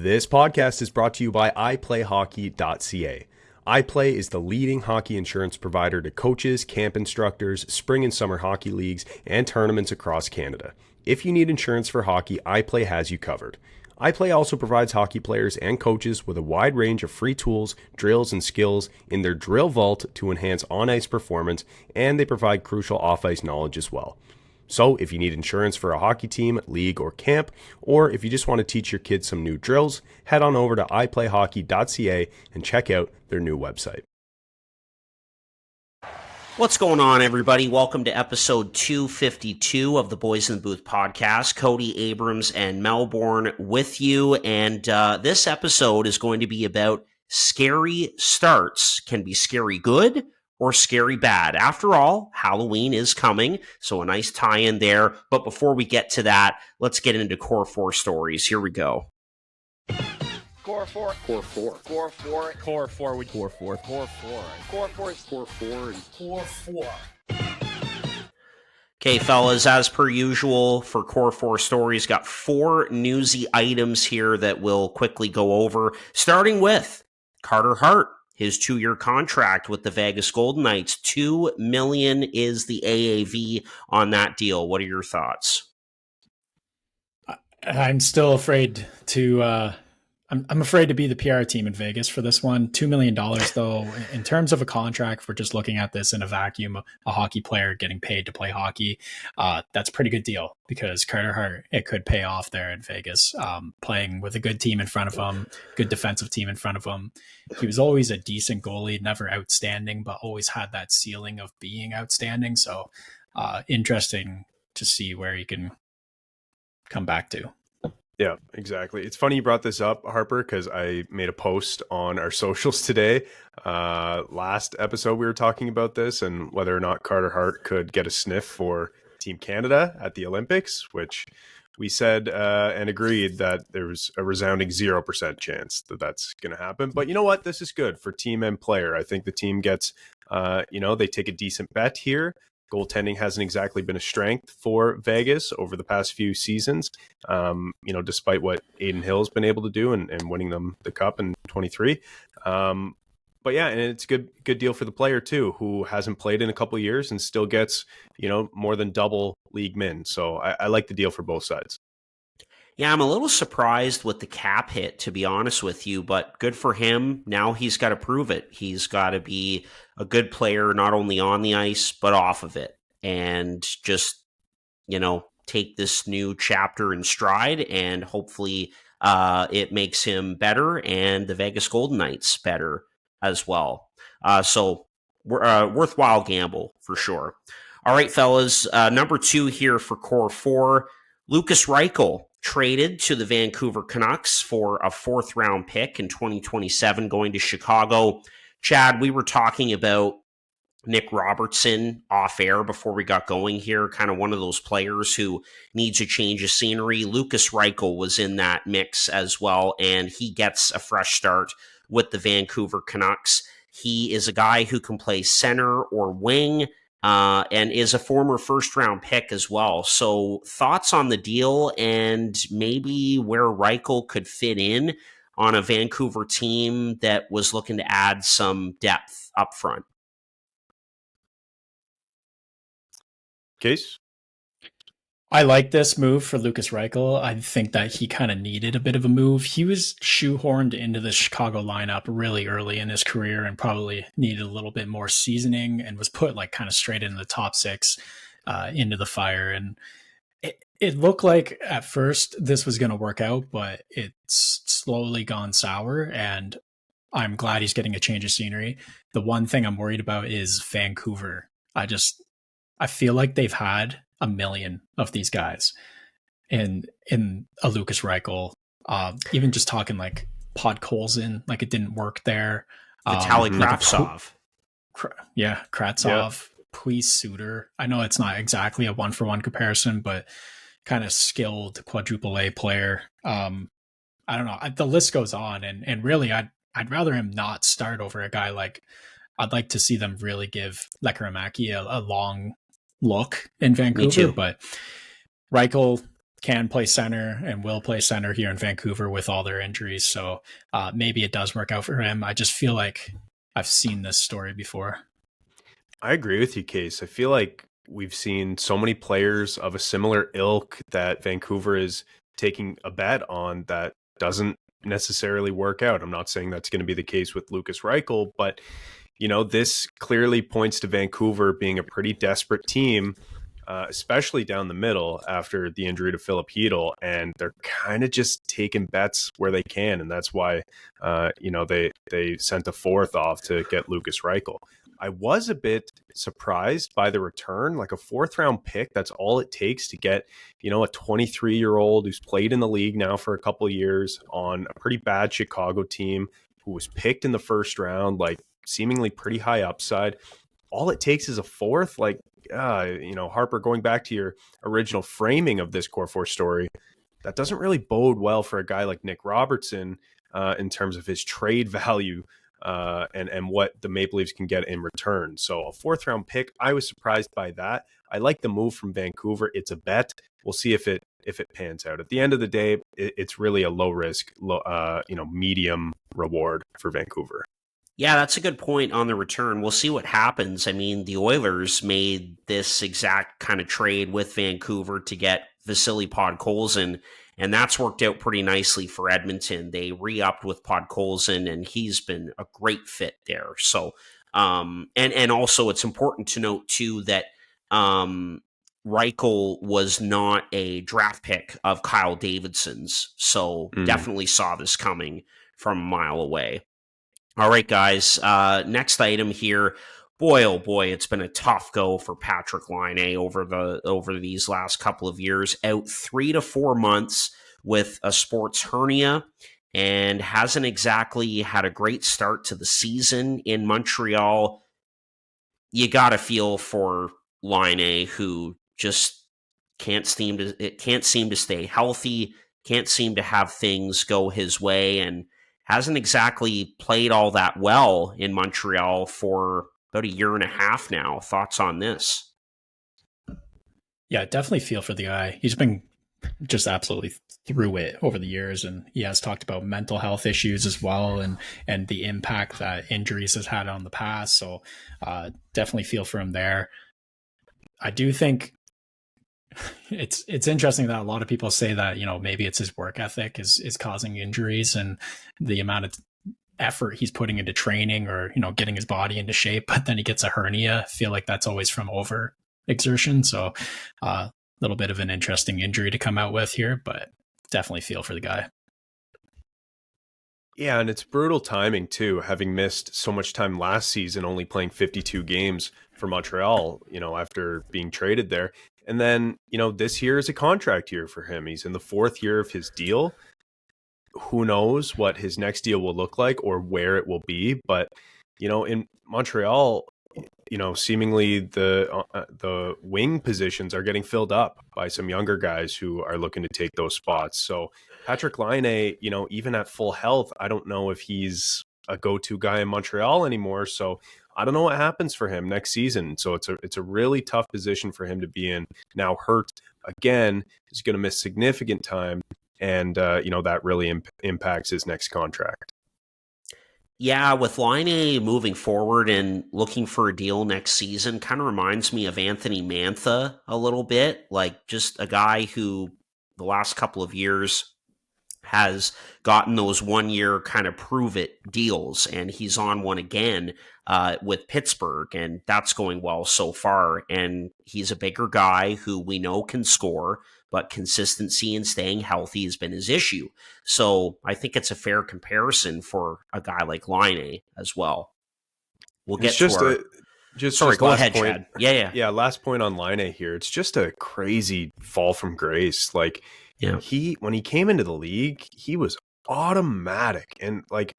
This podcast is brought to you by iPlayHockey.ca. iPlay is the leading hockey insurance provider to coaches, camp instructors, spring and summer hockey leagues, and tournaments across Canada. If you need insurance for hockey, iPlay has you covered. iPlay also provides hockey players and coaches with a wide range of free tools, drills, and skills in their drill vault to enhance on-ice performance, and they provide crucial off-ice knowledge as well. So if you need insurance for a hockey team, league, or camp, or if you just want to teach your kids some new drills, head on over to iPlayHockey.ca and check out their new website. What's going on, everybody? Welcome to episode 252 of the Boys in the Booth podcast. Cody Abrams and Melbourne with you, and this episode is going to be about scary starts. Can be scary good or scary bad. After all, Halloween is coming, so a nice tie-in there. But before we get to that, let's get into Core 4 stories. Here we go. Core 4. Core 4. Core 4. Core 4. Core 4. Core 4. Core 4. Core 4. Core 4. Okay, fellas, as per usual for Core 4 stories, got 4 newsy items here that we'll quickly go over, starting with Carter Hart. His 2-year contract with the Vegas Golden Knights, $2 million is the AAV on that deal. What are your thoughts? I'm still afraid to. I'm afraid to be the PR team in Vegas for this one. $2 million, though, in terms of a contract, if we're just looking at this in a vacuum, a hockey player getting paid to play hockey, that's a pretty good deal because Carter Hart, it could pay off there in Vegas, playing with a good team in front of him, good defensive team in front of him. He was always a decent goalie, never outstanding, but always had that ceiling of being outstanding. So interesting to see where he can come back to. Yeah, exactly. It's funny you brought this up, Harper, because I made a post on our socials today. Last episode, we were talking about this and whether or not Carter Hart could get a sniff for Team Canada at the Olympics, which we said and agreed that there was a resounding 0% chance that that's going to happen. But you know what? This is good for team and player. I think the team gets, they take a decent bet here. Goaltending hasn't exactly been a strength for Vegas over the past few seasons, despite what Adin Hill's been able to do and winning them the cup in 23. But yeah, and it's a good deal for the player too, who hasn't played in a couple of years and still gets, more than double league min. So I like the deal for both sides. Yeah, I'm a little surprised with the cap hit, to be honest with you, but good for him. Now he's got to prove it. He's got to be a good player, not only on the ice, but off of it. And just, take this new chapter in stride, and hopefully it makes him better and the Vegas Golden Knights better as well. So worthwhile gamble for sure. All right, fellas, number 2 here for Core 4, Lukas Reichel. Traded to the Vancouver Canucks for a 4th-round pick in 2027 going to Chicago. Chad, we were talking about Nick Robertson off air before we got going here, kind of one of those players who needs a change of scenery. Lukas Reichel was in that mix as well, and he gets a fresh start with the Vancouver Canucks. He is a guy who can play center or wing, and is a former 1st-round pick as well. So thoughts on the deal and maybe where Reichel could fit in on a Vancouver team that was looking to add some depth up front. Case? I like this move for Lukas Reichel. I think that he kind of needed a bit of a move. He was shoehorned into the Chicago lineup really early in his career and probably needed a little bit more seasoning and was put kind of straight into the top 6 into the fire. And it looked like at first this was going to work out, but it's slowly gone sour, and I'm glad he's getting a change of scenery. The one thing I'm worried about is Vancouver. I feel like they've had a million of these guys in a Lukas Reichel, even just talking like Podkolzin, like it didn't work there. Vitaly Kravtsov. Kravtsov, Puis Suter. I know it's not exactly a 1-for-1 comparison, but kind of skilled quadruple A player. I don't know. The list goes on, and really I'd rather him not start over a guy like, I'd like to see them really give Lekkerimaki a long look in Vancouver, but Reichel, can play center and will play center here in Vancouver with all their injuries. So maybe it does work out for him. I just feel like I've seen this story before. I agree with you, Case. I feel like we've seen so many players of a similar ilk that Vancouver is taking a bet on that doesn't necessarily work out. I'm not saying that's going to be the case with Lukas Reichel, but this clearly points to Vancouver being a pretty desperate team, especially down the middle after the injury to Philip Hedl, and they're kind of just taking bets where they can, and that's why they sent a fourth off to get Lukas Reichel. I was a bit surprised by the return, like a fourth round pick. That's all it takes to get, a 23-year-old who's played in the league now for a couple of years on a pretty bad Chicago team who was picked in the first round, like seemingly pretty high upside. All it takes is a fourth. Like, Harper, going back to your original framing of this Core 4 story, that doesn't really bode well for a guy like Nick Robertson in terms of his trade value. And what the Maple Leafs can get in return. So a fourth round pick, I was surprised by that. I like the move from Vancouver. It's a bet. We'll see if it pans out. At the end of the day, it's really a low risk, medium reward for Vancouver. Yeah, that's a good point on the return. We'll see what happens. I mean, the Oilers made this exact kind of trade with Vancouver to get Vasily Podkolzin, and that's worked out pretty nicely for Edmonton. They re-upped with Podkolzin, and he's been a great fit there. So, and also it's important to note too that Reichel was not a draft pick of Kyle Davidson's, so definitely saw this coming from a mile away. All right, guys. Next item here. Boy, oh boy, it's been a tough go for Patrik Laine over these last couple of years. Out 3 to 4 months with a sports hernia, and hasn't exactly had a great start to the season in Montreal. You got to feel for Laine, who just can't seem to stay healthy, can't seem to have things go his way, and hasn't exactly played all that well in Montreal for about a year and a half now. Thoughts on this? Yeah, definitely feel for the guy. He's been just absolutely through it over the years, and he has talked about mental health issues as well, and the impact that injuries has had on the past. So definitely feel for him there. I do think it's interesting that a lot of people say that, maybe it's his work ethic is causing injuries and the amount of effort he's putting into training or, getting his body into shape, but then he gets a hernia. I feel like that's always from over exertion. So a little bit of an interesting injury to come out with here, but definitely feel for the guy. Yeah, and it's brutal timing too, having missed so much time last season, only playing 52 games for Montreal, after being traded there. And then, this year is a contract year for him. He's in the fourth year of his deal. Who knows what his next deal will look like or where it will be. But, in Montreal, seemingly the wing positions are getting filled up by some younger guys who are looking to take those spots. So Patrik Laine, even at full health, I don't know if he's a go-to guy in Montreal anymore. So I don't know what happens for him next season. So it's a really tough position for him to be in. Now hurt again, he's going to miss significant time, and that really impacts his next contract. Yeah, with Laine moving forward and looking for a deal next season, kind of reminds me of Anthony Mantha a little bit, like just a guy who the last couple of years has gotten those 1 year kind of prove it deals, and he's on one again with Pittsburgh, and that's going well so far. And he's a bigger guy who we know can score, but consistency and staying healthy has been his issue. So I think it's a fair comparison for a guy like Laine as well. We'll get go ahead, point. Chad. Yeah. Last point on Laine here. It's just a crazy fall from grace. Like, when he came into the league, he was automatic, and like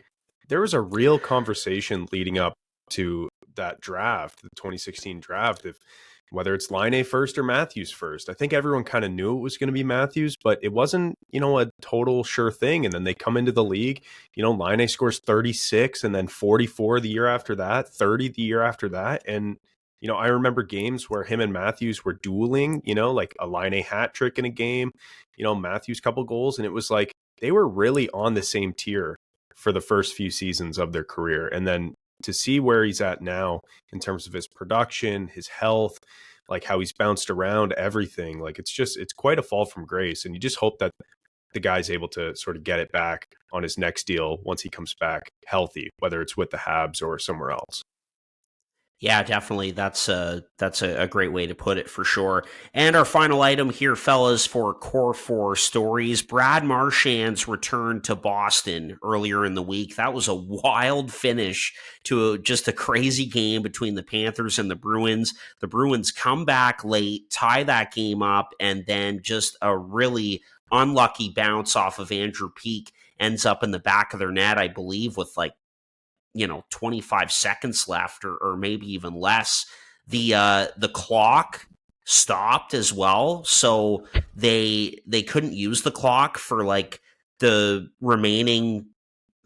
there was a real conversation leading up to that draft, the 2016 draft, if whether it's Laine first or Matthews first. I think everyone kind of knew it was going to be Matthews, but it wasn't, a total sure thing. And then they come into the league, Laine scores 36 and then 44 the year after that, 30 the year after that. And I remember games where him and Matthews were dueling, like a Line A hat trick in a game, Matthews couple goals. And it was like they were really on the same tier for the first few seasons of their career. And then to see where he's at now in terms of his production, his health, like how he's bounced around, everything, like it's quite a fall from grace. And you just hope that the guy's able to sort of get it back on his next deal once he comes back healthy, whether it's with the Habs or somewhere else. Yeah, definitely. That's a great way to put it for sure. And our final item here, fellas, for Core 4 stories, Brad Marchand's return to Boston earlier in the week. That was a wild finish to just a crazy game between the Panthers and the Bruins. The Bruins come back late, tie that game up, and then just a really unlucky bounce off of Andrew Peeke ends up in the back of their net, I believe, with 25 seconds left or maybe even less. The clock stopped as well, so they couldn't use the clock for the remaining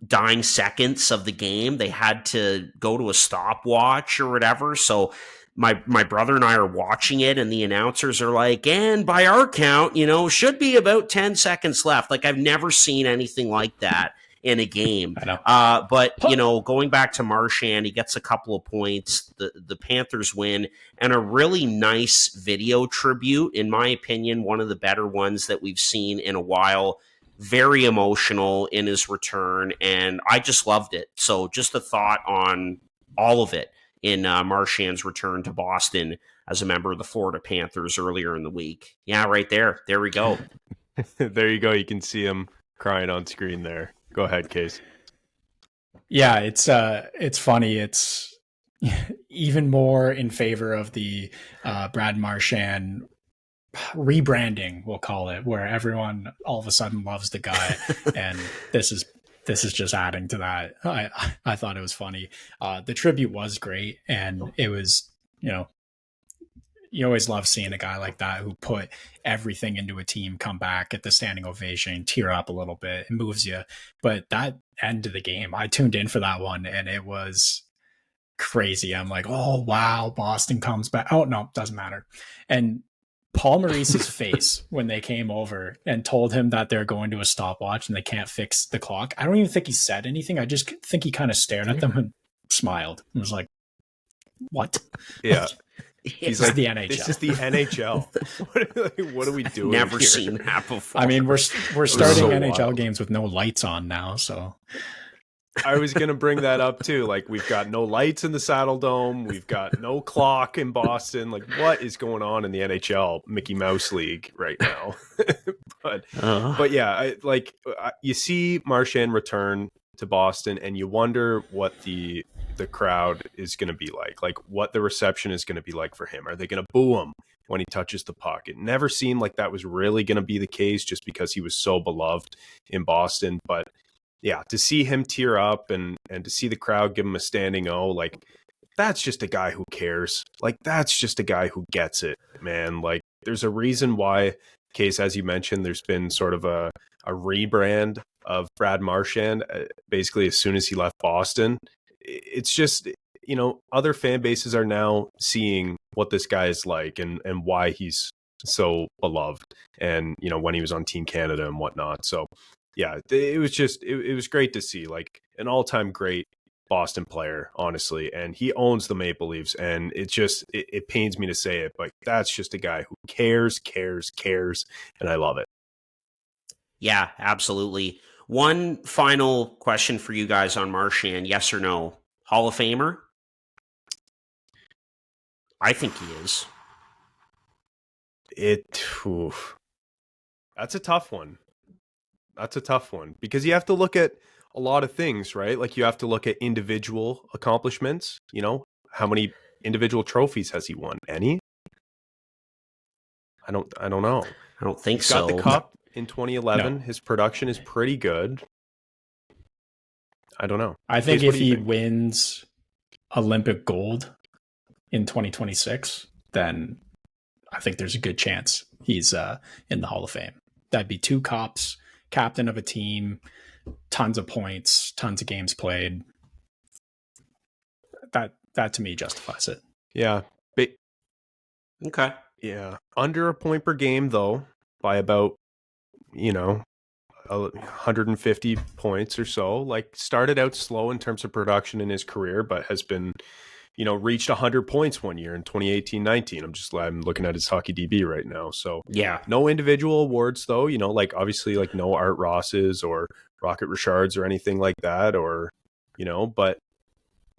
dying seconds of the game. They had to go to a stopwatch or whatever. So my brother and I are watching it, and the announcers are like, and by our count, should be about 10 seconds left. I've never seen anything like that in a game. I know. But, going back to Marchand, he gets a couple of points. The Panthers win, and a really nice video tribute, in my opinion, one of the better ones that we've seen in a while. Very emotional in his return, and I just loved it. So just a thought on all of it in Marchand's return to Boston as a member of the Florida Panthers earlier in the week. Yeah, right there. There we go. There you go. You can see him crying on screen there. Go ahead, Case. Yeah, it's funny. It's even more in favor of the Brad Marchand rebranding, we'll call it, where everyone all of a sudden loves the guy, and this is just adding to that. I thought it was funny. The tribute was great, and it was, you always love seeing a guy like that who put everything into a team come back at the standing ovation, tear up a little bit, it moves you. But that end of the game, I tuned in for that one, and it was crazy. I'm like, oh wow, Boston comes back. Oh no, doesn't matter. And Paul Maurice's face when they came over and told him that they're going to a stopwatch and they can't fix the clock. I don't even think he said anything. I just think he kind of stared at them and smiled and was like, what? Yeah. He's like, the NHL. This is the NHL. What are we doing? Never here? seen that before. I mean, we're starting so NHL wild. games with no lights on now, so I was going to bring that up too. We've got no lights in the Saddle Dome. We've got no clock in Boston. What is going on in the NHL Mickey Mouse League right now? but yeah, you see Marchand return to Boston, and you wonder what the crowd is going to be like what the reception is going to be like for him. Are they going to boo him when he touches the puck? It never seemed like that was really going to be the case, just because he was so beloved in Boston. But yeah, to see him tear up and to see the crowd give him a standing O, that's just a guy who cares. That's just a guy who gets it, man. There's a reason why, Case, as you mentioned, there's been sort of a rebrand of Brad Marchand basically as soon as he left Boston. It's just, other fan bases are now seeing what this guy is like and why he's so beloved, and, when he was on Team Canada and whatnot. So yeah, it was just, it was great to see an all-time great Boston player, honestly. And he owns the Maple Leafs, and it pains me to say it, but that's just a guy who cares. And I love it. Yeah, absolutely. One final question for you guys on Marchand. Yes or no? Hall of Famer? I think he is. That's a tough one. Because you have to look at a lot of things, right? You have to look at individual accomplishments. How many individual trophies has he won? Any? I don't know. I don't think He's so. got the cup in 2011. No. His production is pretty good. I don't know. I think Case, if he wins Olympic gold in 2026, then I think there's a good chance he's in the Hall of Fame. That'd be 2 cups, captain of a team, tons of points, tons of games played. That to me justifies it. Yeah. Okay. Yeah. Under a point per game, though, by about, 150 points or so. Like, started out slow in terms of production in his career, but has been, reached 100 points one year in 2018-19. I'm looking at his hockey DB right now. So Yeah. no individual awards, though, like obviously like no Art Rosses or Rocket Richards or anything like that, or, but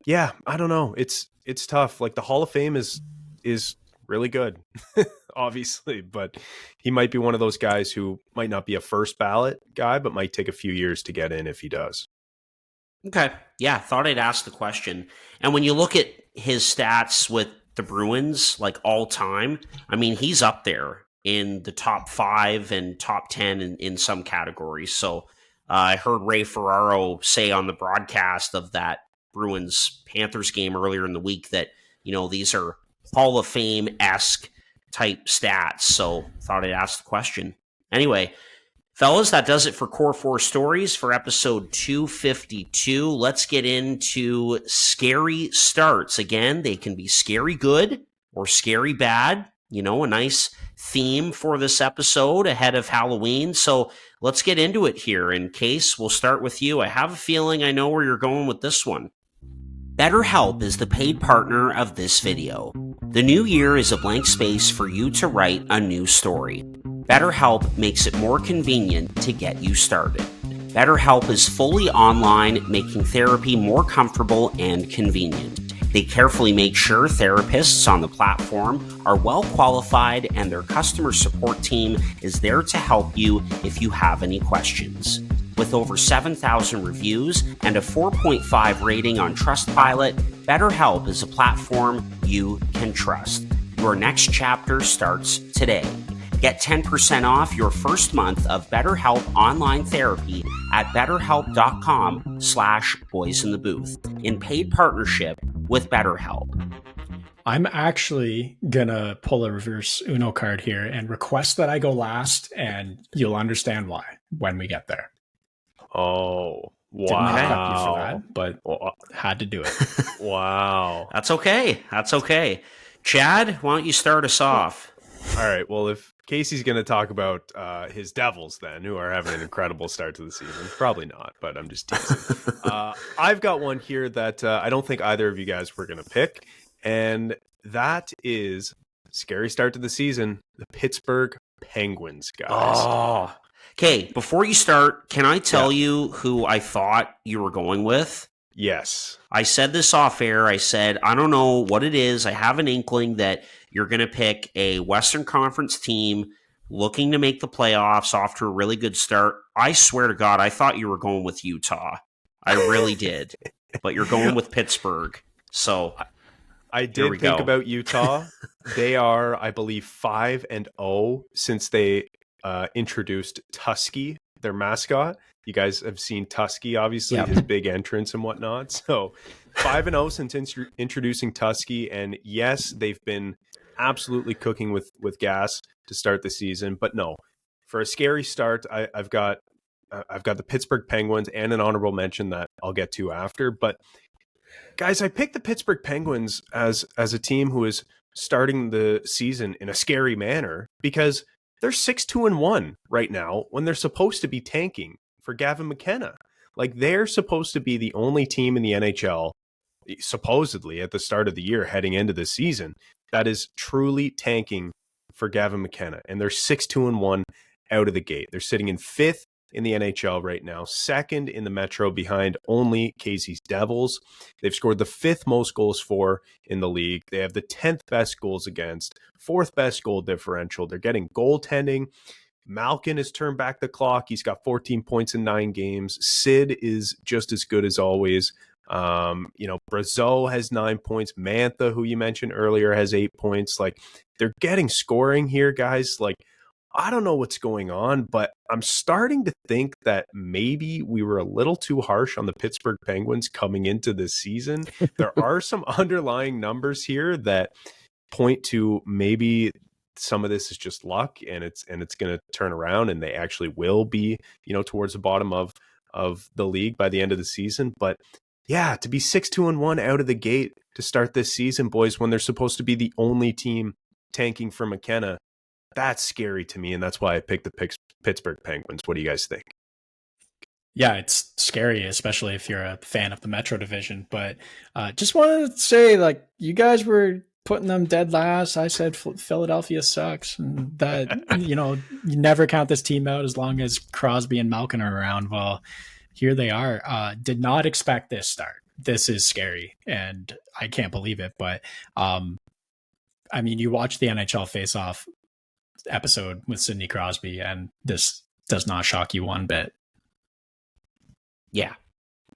yeah, I don't know. It's tough. Like, the Hall of Fame is really good, obviously, but he might be one of those guys who might not be a first ballot guy, but might take a few years to get in if he does. Okay. Yeah, thought I'd ask the question. And when you look at his stats with the Bruins, like all time, I mean, he's up there in the top 5 and top 10 in some categories. So I heard Ray Ferraro say on the broadcast of that Bruins Panthers game earlier in the week that, these are Hall of Fame-esque type stats. So thought I'd ask the question. Anyway, fellas, that does it for Core 4 Stories for episode 252. Let's get into scary starts. Again, they can be scary good or scary bad. A nice theme for this episode ahead of Halloween. So let's get into it here. In Case, we'll start with you. I have a feeling I know where you're going with this one. BetterHelp is the paid partner of this video. The new year is a blank space for you to write a new story. BetterHelp makes it more convenient to get you started. BetterHelp is fully online, making therapy more comfortable and convenient. They carefully make sure therapists on the platform are well qualified, and their customer support team is there to help you if you have any questions. With over 7,000 reviews and a 4.5 rating on Trustpilot, BetterHelp is a platform you can trust. Your next chapter starts today. Get 10% off your first month of BetterHelp online therapy at betterhelp.com/boysinthebooth in paid partnership with BetterHelp. I'm actually gonna pull a reverse Uno card here and request that I go last, and you'll understand why when we get there. Oh, Didn't prep you for wow. that, but had to do it. Wow. That's okay. That's okay. Chad, why don't you start us off? All right. Well, if Casey's going to talk about his Devils, then, who are having an incredible start to the season, probably not, but I'm just teasing. I've got one here that I don't think either of you guys were going to pick, and that is scary start to the season, the Pittsburgh Penguins, guys. Oh. Okay, before you start, can I tell you who I thought you were going with? Yes. I said this off air. I said, I don't know what it is. I have an inkling that you're going to pick a Western Conference team looking to make the playoffs off to a really good start. I swear to God, I thought you were going with Utah. I really did. But you're going with Pittsburgh. So I did think about Utah. They are, I believe, 5-0 since they introduced Tusky, their mascot. You guys have seen Tusky, obviously, his big entrance and whatnot. So 5-0 since introducing Tusky. And yes, they've been absolutely cooking with gas to start the season. But no, for a scary start, I've got the Pittsburgh Penguins and an honorable mention that I'll get to after. But guys, I picked the Pittsburgh Penguins as a team who is starting the season in a scary manner because they're 6-2-1 right now when they're supposed to be tanking for Gavin McKenna. Like, they're supposed to be the only team in the NHL, supposedly at the start of the year heading into the season, that is truly tanking for Gavin McKenna. And they're 6-2-1 out of the gate. They're sitting in 5th in the NHL right now, 2nd in the Metro behind only Casey's Devils. They've scored the 5th most goals for in the league. They have the 10th best goals against, 4th best goal differential. They're getting goaltending. Malkin has turned back the clock. He's got 14 points in 9 games. Sid is just as good as always. Brazeau has 9 points. Mantha, who you mentioned earlier, has 8 points. Like, they're getting scoring here, guys. Like, I don't know what's going on, but I'm starting to think that maybe we were a little too harsh on the Pittsburgh Penguins coming into this season. There are some underlying numbers here that point to maybe some of this is just luck, and it's going to turn around, and they actually will be, towards the bottom of the league by the end of the season. But yeah, to be 6-2-1 out of the gate to start this season, boys, when they're supposed to be the only team tanking for McKenna, that's scary to me, and that's why I picked the Pittsburgh Penguins. What do you guys think? Yeah, it's scary, especially if you're a fan of the Metro Division. But just wanted to say, like, you guys were putting them dead last. I said Philadelphia sucks, and that you never count this team out as long as Crosby and Malkin are around. Well, here they are. Did not expect this start. This is scary, and I can't believe it. But I mean, you watch the NHL Face-Off episode with Sidney Crosby, and this does not shock you one bit. Yeah,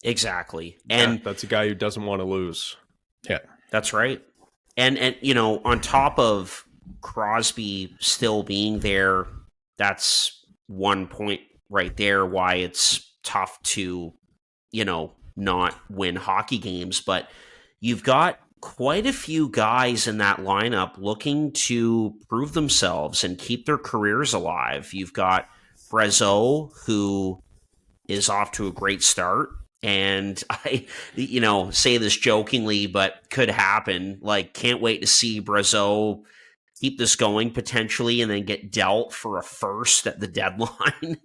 exactly. And that's a guy who doesn't want to lose. Yeah, that's right. And on top of Crosby still being there, that's one point right there why it's tough to, not win hockey games. But you've got quite a few guys in that lineup looking to prove themselves and keep their careers alive. You've got Brazeau, who is off to a great start. And I, say this jokingly, but could happen. Like, can't wait to see Brazeau keep this going potentially and then get dealt for a first at the deadline.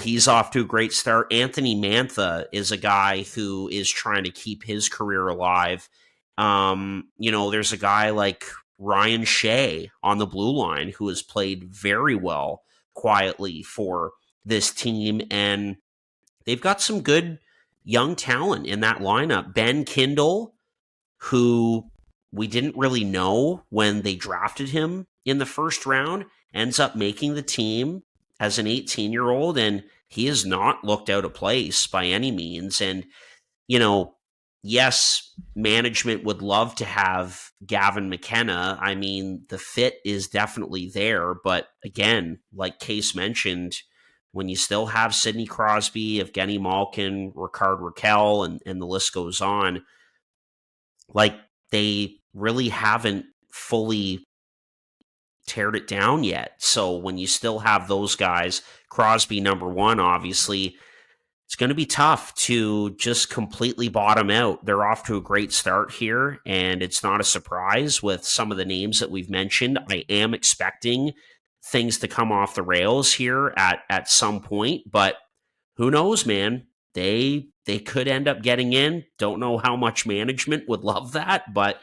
He's off to a great start. Anthony Mantha is a guy who is trying to keep his career alive. There's a guy like Ryan Shea on the blue line who has played very well quietly for this team, and they've got some good young talent in that lineup. Ben Kindle, who we didn't really know when they drafted him in the first round, ends up making the team as an 18-year-old, and he has not looked out of place by any means. And, yes, management would love to have Gavin McKenna. I mean, the fit is definitely there, but again, like Case mentioned, when you still have Sidney Crosby, Evgeny Malkin, Rickard Rakell, and the list goes on, like, they really haven't fully teared it down yet. So when you still have those guys, Crosby number one, obviously, it's going to be tough to just completely bottom out. They're off to a great start here, and it's not a surprise with some of the names that we've mentioned. I am expecting things to come off the rails here at some point, but who knows, man? They could end up getting in. Don't know how much management would love that, but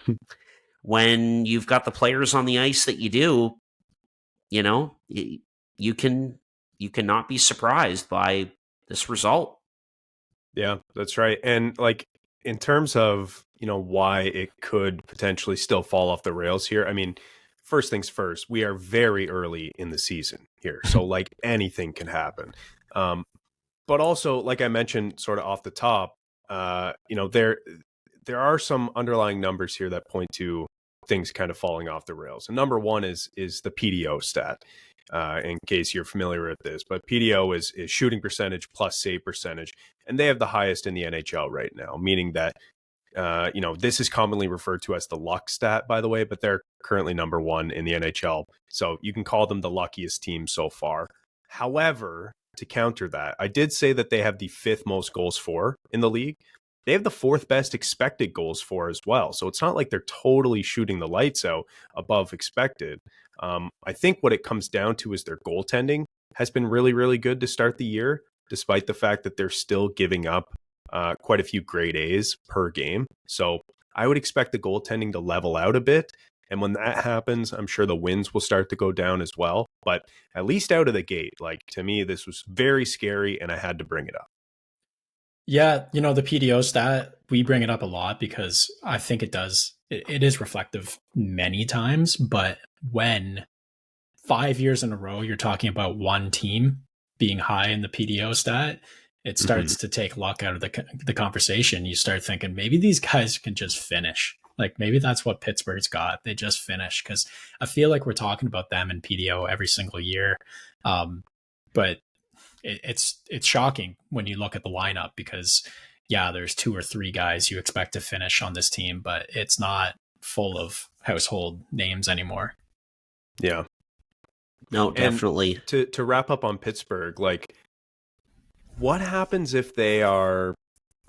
when you've got the players on the ice that you do, you cannot be surprised by this result. Yeah, that's right. And like, in terms of, why it could potentially still fall off the rails here, I mean, first things first, we are very early in the season here. So like, anything can happen. But also, like I mentioned sort of off the top, there are some underlying numbers here that point to things kind of falling off the rails. And number one is the PDO stat, in case you're familiar with this. But PDO is shooting percentage plus save percentage, and they have the highest in the NHL right now, meaning that this is commonly referred to as the luck stat, by the way, but they're currently number one in the NHL. So you can call them the luckiest team so far. However, to counter that, I did say that they have the fifth most goals for in the league. They have the fourth best expected goals for as well. So it's not like they're totally shooting the lights out above expected. I think what it comes down to is their goaltending has been really, really good to start the year, despite the fact that they're still giving up quite a few grade A's per game. So I would expect the goaltending to level out a bit. And when that happens, I'm sure the wins will start to go down as well. But at least out of the gate, like, to me, this was very scary, and I had to bring it up. Yeah, the PDO stat, we bring it up a lot because I think it is reflective many times. But when 5 years in a row, you're talking about one team being high in the PDO stat, it starts to take luck out of the conversation. You start thinking maybe these guys can just finish. Like, maybe that's what Pittsburgh's got. They just finish, because I feel like we're talking about them in PDO every single year. But it's shocking when you look at the lineup, because there's 2 or 3 guys you expect to finish on this team, but it's not full of household names anymore. Yeah. No, definitely. And to wrap up on Pittsburgh, like, what happens if they are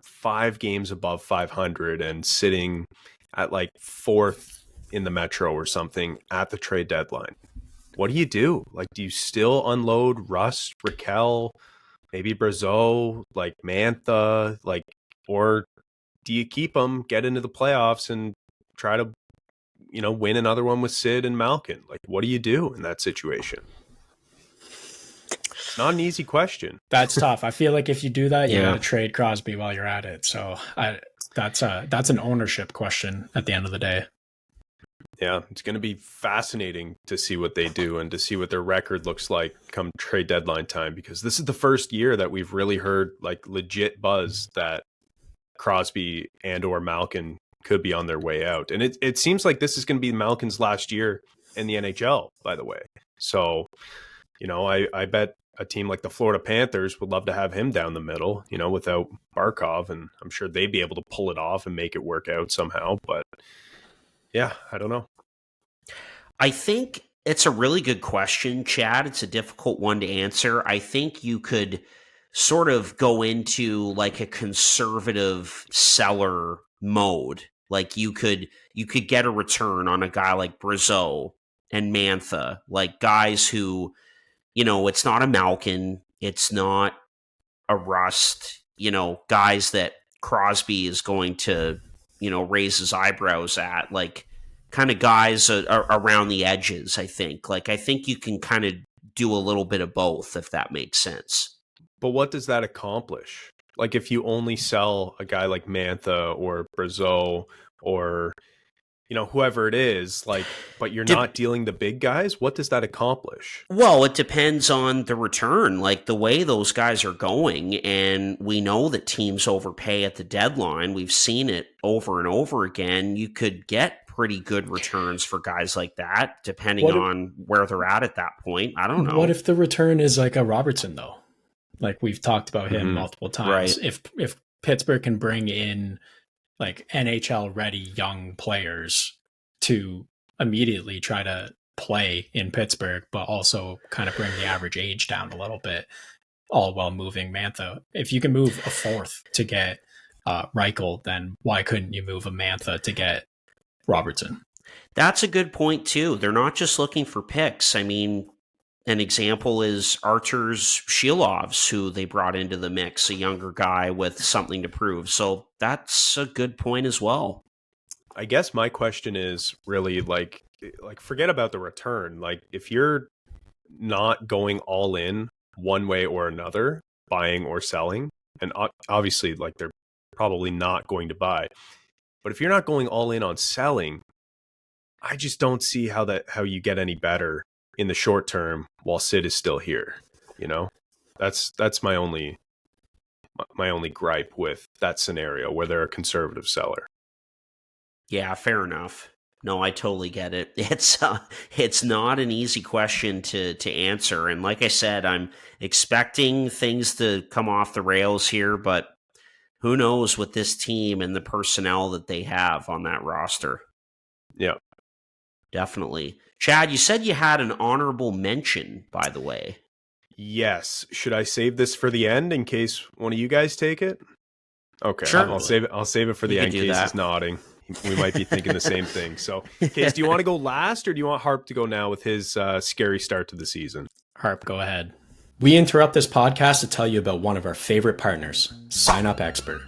5 games above 500 and sitting at like 4th in the Metro or something at the trade deadline. What do you do? Like, do you still unload Rust, Raquel, maybe Brazeau, like Mantha, like, or do you keep them, get into the playoffs, and try to, win another one with Sid and Malkin? Like, what do you do in that situation? It's not an easy question. That's tough. I feel like if you do that, you got to trade Crosby while you're at it. So that's an ownership question at the end of the day. Yeah, it's going to be fascinating to see what they do and to see what their record looks like come trade deadline time, because this is the first year that we've really heard like legit buzz that Crosby and or Malkin could be on their way out. And it seems like this is going to be Malkin's last year in the NHL, by the way. So, I bet a team like the Florida Panthers would love to have him down the middle, without Barkov, and I'm sure they'd be able to pull it off and make it work out somehow. But yeah, I don't know. I think it's a really good question, Chad. It's a difficult one to answer. I think you could sort of go into like a conservative seller mode. Like you could get a return on a guy like Brazeau and Mantha, like guys who, it's not a Malkin, it's not a Rust, guys that Crosby is going to, raise his eyebrows at, like kind of guys around the edges, I think. Like, I think you can kind of do a little bit of both, if that makes sense. But what does that accomplish? Like, if you only sell a guy like Mantha or Brazeau or, whoever it is, like, but you're not dealing the big guys, what does that accomplish? Well, it depends on the return, like the way those guys are going. And we know that teams overpay at the deadline. We've seen it over and over again. You could get pretty good returns for guys like that, depending on where they're at that point. I don't know. What if the return is like a Robertson, though? Like we've talked about him multiple times. Right. If Pittsburgh can bring in like NHL ready young players to immediately try to play in Pittsburgh, but also kind of bring the average age down a little bit, all while moving Mantha. If you can move a fourth to get Reichel, then why couldn't you move a Mantha to get Robertson? That's a good point too. They're not just looking for picks. I mean, an example is Arturs Shilovs, who they brought into the mix, a younger guy with something to prove. So that's a good point as well. I guess my question is really like forget about the return. Like, if you're not going all in one way or another, buying or selling, and obviously like they're probably not going to buy, but if you're not going all in on selling, I just don't see how you get any better in the short term while Sid is still here. That's my only gripe with that scenario where they're a conservative seller. Yeah, fair enough. No, I totally get it. It's not an easy question to answer. And like I said, I'm expecting things to come off the rails here, but who knows with this team and the personnel that they have on that roster. Yeah. Definitely. Chad, you said you had an honorable mention, by the way. Yes. Should I save this for the end in case one of you guys take it? Okay. Sure. I'll save it for the end. Case he's nodding. We might be thinking the same thing. So, Case, do you want to go last, or do you want Harp to go now with his scary start to the season? Harp, go ahead. We interrupt this podcast to tell you about one of our favorite partners, Sign Up Expert.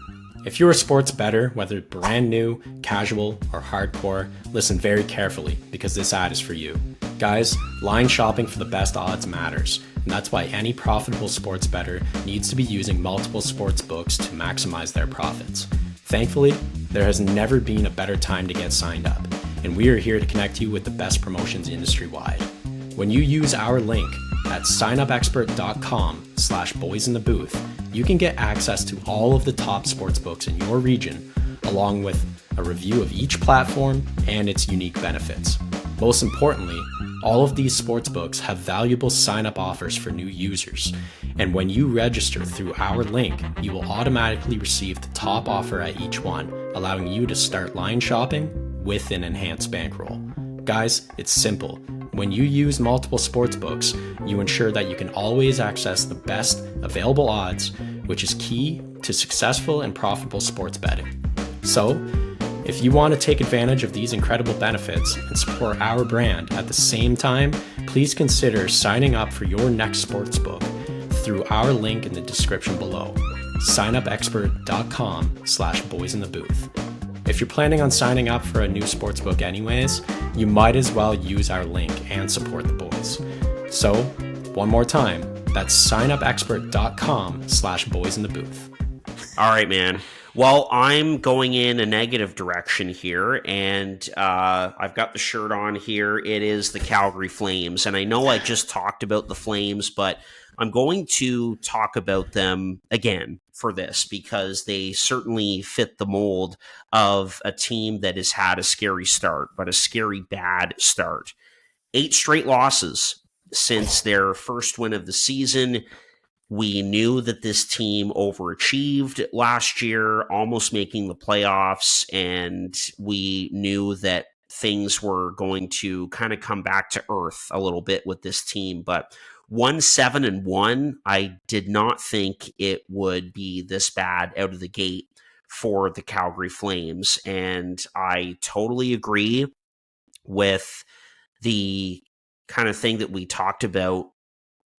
If you're a sports bettor, whether brand new, casual, or hardcore, listen very carefully because this ad is for you. Guys, line shopping for the best odds matters, and that's why any profitable sports bettor needs to be using multiple sports books to maximize their profits. Thankfully, there has never been a better time to get signed up, and we are here to connect you with the best promotions industry-wide. When you use our link at signupexpert.com/boysinthebooth, you can get access to all of the top sportsbooks in your region, along with a review of each platform and its unique benefits. Most importantly, all of these sportsbooks have valuable sign-up offers for new users. And when you register through our link, you will automatically receive the top offer at each one, allowing you to start line shopping with an enhanced bankroll. Guys, it's simple. When you use multiple sportsbooks, you ensure that you can always access the best available odds, which is key to successful and profitable sports betting. So, If you want to take advantage of these incredible benefits and support our brand at the same time, please consider signing up for your next sportsbook through our link in the description below, signupexpert.com/boysinthebooth. If you're planning on signing up for a new sportsbook anyways, you might as well use our link and support the boys. So, one more time, that's signupexpert.com/boysinthebooth. All right, man. Well, I'm going in a negative direction here, and I've got the shirt on here. It is the Calgary Flames, and I know I just talked about the Flames, but I'm going to talk about them again for this because they certainly fit the mold of a team that has had a scary start, but a scary bad start. 8 straight losses since their first win of the season. We knew that this team overachieved last year, almost making the playoffs, and we knew that things were going to kind of come back to earth a little bit with this team. But 1-7-1, I did not think it would be this bad out of the gate for the Calgary Flames. And I totally agree with the kind of thing that we talked about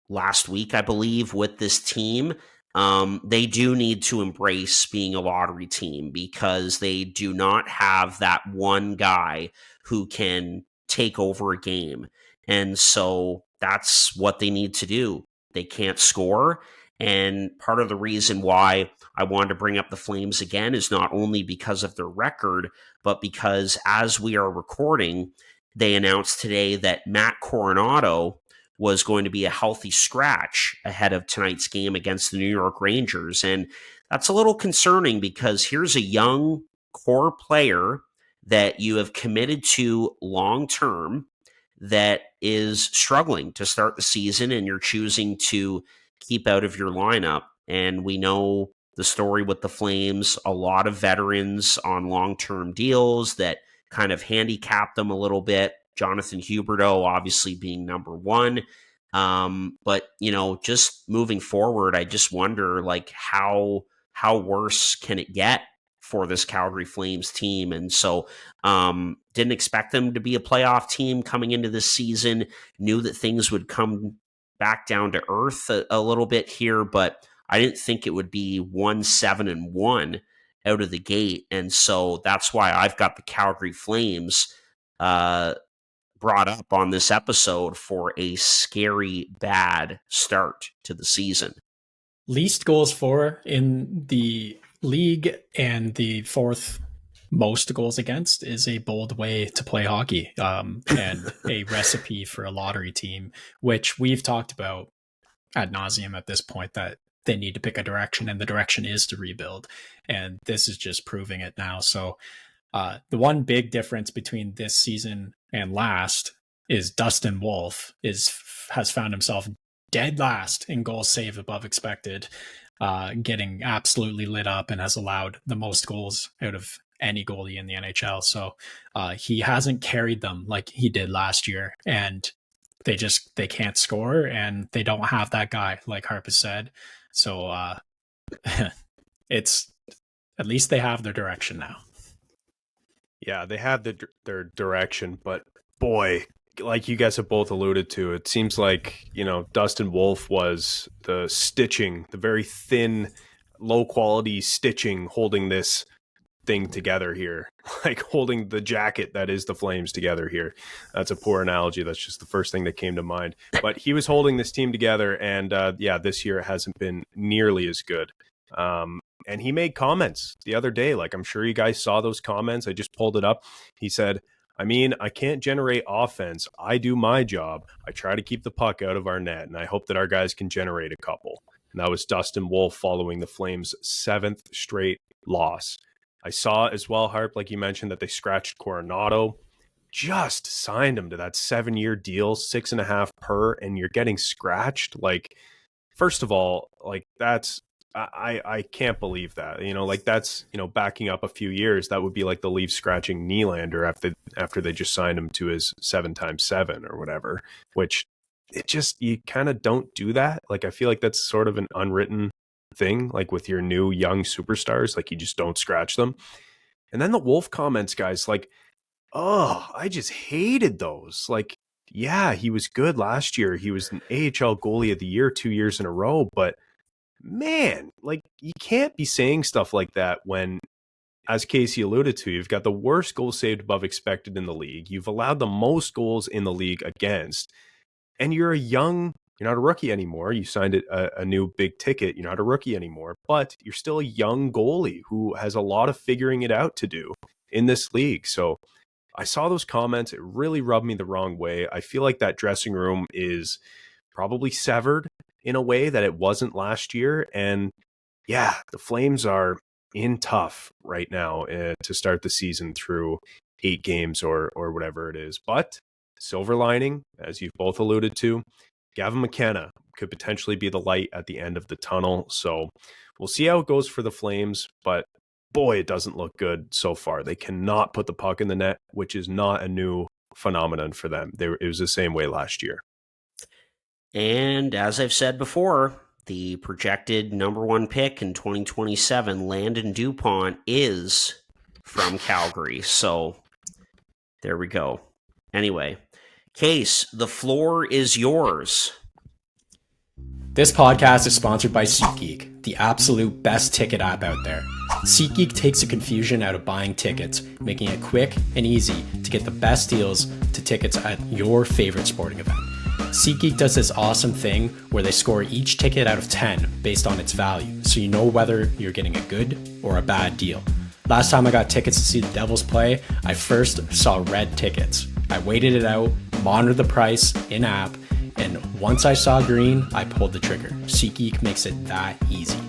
last week, I believe, with this team. They do need to embrace being a lottery team because they do not have that one guy who can take over a game. And so that's what they need to do. They can't score. And part of the reason why I wanted to bring up the Flames again is not only because of their record, but because as we are recording, they announced today that Matt Coronado was going to be a healthy scratch ahead of tonight's game against the New York Rangers. And that's a little concerning because here's a young core player that you have committed to long-term that is struggling to start the season, and you're choosing to keep out of your lineup. And we know the story with the Flames, a lot of veterans on long-term deals that kind of handicap them a little bit. Jonathan Huberdeau obviously being number one. But, just moving forward, I just wonder how worse can it get for this Calgary Flames team? And so didn't expect them to be a playoff team coming into this season, knew that things would come back down to earth a little bit here, but I didn't think it would be 1-7-1 out of the gate. And so that's why I've got the Calgary Flames brought up on this episode for a scary bad start to the season. Least goals for in the league and the 4th most goals against is a bold way to play hockey, and a recipe for a lottery team, which we've talked about ad nauseum at this point, that they need to pick a direction, and the direction is to rebuild. And this is just proving it now. So the one big difference between this season and last is Dustin Wolf has found himself dead last in goals saved above expected, getting absolutely lit up, and has allowed the most goals out of any goalie in the NHL. So he hasn't carried them like he did last year, and they can't score, and they don't have that guy, like Harp has said. So it's, at least they have their direction now. Yeah, they have their direction, but boy, like you guys have both alluded to, it seems like, Dustin Wolf was the stitching, the very thin, low quality stitching holding this thing together here, like holding the jacket that is the Flames together here. That's a poor analogy. That's just the first thing that came to mind. But he was holding this team together, and this year it hasn't been nearly as good. And he made comments the other day, like I'm sure you guys saw those comments. I just pulled it up. He said, I can't generate offense. I do my job. I try to keep the puck out of our net, and I hope that our guys can generate a couple. And that was Dustin Wolf following the Flames' 7th straight loss. I saw as well, Harp, like you mentioned, that they scratched Coronado. Just signed him to that 7-year deal, 6.5 per, and you're getting scratched. Like, first of all, like that's, I can't believe that. That's, backing up a few years, that would be like the Leafs scratching Nylander after they just signed him to his 7x7 or whatever, which it just, you kind of don't do that. Like, I feel like that's sort of an unwritten thing, like with your new young superstars, like you just don't scratch them. And then the Wolf comments, guys, like, oh, I just hated those. Like, yeah, he was good last year. He was an AHL goalie of the year 2 years in a row. But man, like, you can't be saying stuff like that when, as Casey alluded to, you've got the worst goals saved above expected in the league. You've allowed the most goals in the league against. And you're not a rookie anymore. You signed a new big ticket. You're not a rookie anymore, but you're still a young goalie who has a lot of figuring it out to do in this league. So I saw those comments. It really rubbed me the wrong way. I feel like that dressing room is probably severed in a way that it wasn't last year. And yeah, the Flames are in tough right now to start the season through 8 games or whatever it is. But silver lining, as you've both alluded to, Gavin McKenna could potentially be the light at the end of the tunnel. So we'll see how it goes for the Flames, but boy, it doesn't look good so far. They cannot put the puck in the net, which is not a new phenomenon for them. It was the same way last year. And as I've said before, the projected number 1 pick in 2027, Landon Dupont, is from Calgary. So there we go. Anyway, Case, the floor is yours. This podcast is sponsored by SeatGeek, the absolute best ticket app out there. SeatGeek takes the confusion out of buying tickets, making it quick and easy to get the best deals to tickets at your favorite sporting event. SeatGeek does this awesome thing where they score each ticket out of 10 based on its value, so you know whether you're getting a good or a bad deal. Last time I got tickets to see the Devils play, I first saw red tickets. I waited it out, monitored the price in-app, and once I saw green, I pulled the trigger. SeatGeek makes it that easy.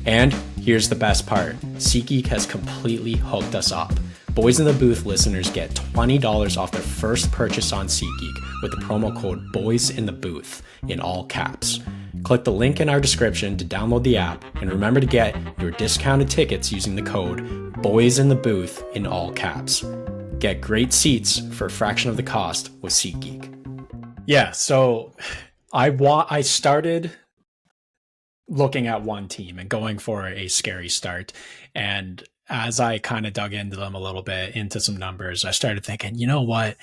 And here's the best part. SeatGeek has completely hooked us up. Boys in the Booth listeners get $20 off their first purchase on SeatGeek with the promo code BOYSINTHEBOOTH in all caps. Click the link in our description to download the app, and remember to get your discounted tickets using the code BOYSINTHEBOOTH in all caps. Get great seats for a fraction of the cost with SeatGeek. Yeah, so I started looking at one team and going for a scary start. And as I kind of dug into them a little bit, into some numbers, I started thinking, you know what?